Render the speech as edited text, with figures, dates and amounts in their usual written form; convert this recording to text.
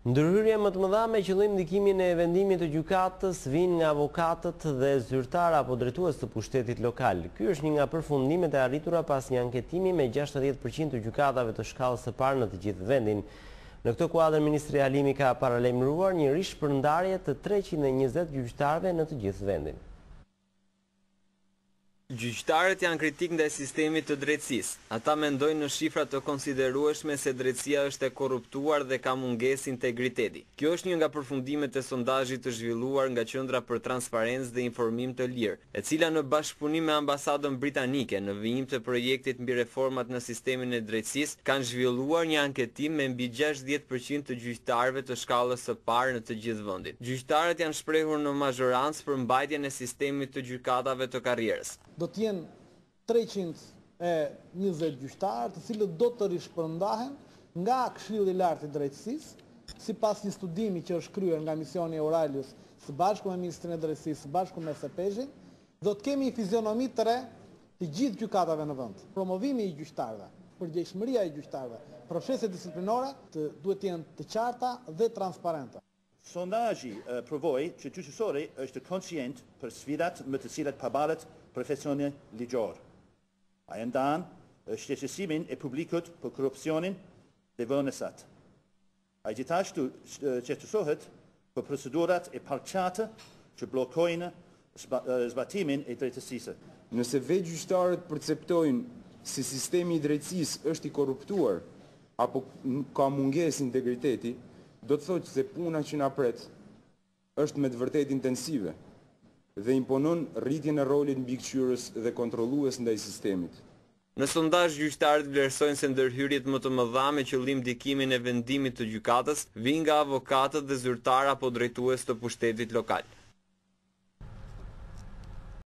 Ndërhyrje më të mëdha me qëllim ndikimin e vendimit të gjykatës vijnë nga avokatët dhe zyrtar apo drejtues të pushtetit lokal. Ky është një nga përfundimet e arritura pas një anketimi me 60% të gjykatave të shkallës së parë në të gjithë vendin. Në këtë kuadër, Ministri Halimi ka paralajmëruar një rishpërndarje të 320 gjyqtarëve në të gjithë vendin. Gjyqtarët janë kritik ndaj sistemit të drejtësisë. Ata mendojnë në shifra të konsiderueshme se drejtësia është e korruptuar dhe ka mungesë integriteti. Kjo është një nga përfundimet e sondazhit të zhvilluar nga Qendra për Transparencë dhe Informim të Lirë, e cila në bashkëpunim me ambasadën britanike në vijim të projektit mbi reformat në sistemin e drejtësisë kanë zhvilluar një anketim me mbi 60% të gjyqtarëve të shkallës së parë në të gjithë vendin. Gjyqtarët janë shprehur në mazhorancë për mbajtjen e sistemit të gjykatave të karrierës. Do t'jenë 320 gjyqtarë të cilët do të rishpërndahen nga Këshilli i Lartë i Drejtësisë, sipas një studimi që është kryer nga misioni Euralius së bashku me Ministrinë e Drejtësisë, së bashku me SPZ-in, do të kemi një fizionomi të re të gjithë gjykatave në vend. Promovimi i gjyqtarëve, përgjegjësia e gjyqtarëve, proceset disiplinore duhet të jenë të qarta dhe transparente. Sondazhi provoi që gjyqësori është konshient për sfidat me të cilat përballet profesioni ligjor. Ai ndan shqetësimin e publikut për korrupsionin dhe vonesat. Ai gjithashtu shqetësohet për procedurat e paraqita që bllokojnë zbatimin e drejtësisë. Nëse vetë gjyqtarët perceptojnë se sistemi i drejtësisë është i korruptuar apo ka mungesë integriteti, do të thotë se puna që na pret është me të vërtetë intensive dhe imponon rritjen e rolit mbikëqyrës dhe kontrollues ndaj sistemit. Në sondazh gjyqtarët vlerësojnë se ndërhyrjet më të mëdha me qëllim ndikimin e vendimit të gjykatës vijnë nga avokatët dhe zyrtar apo drejtues të pushtetit lokal.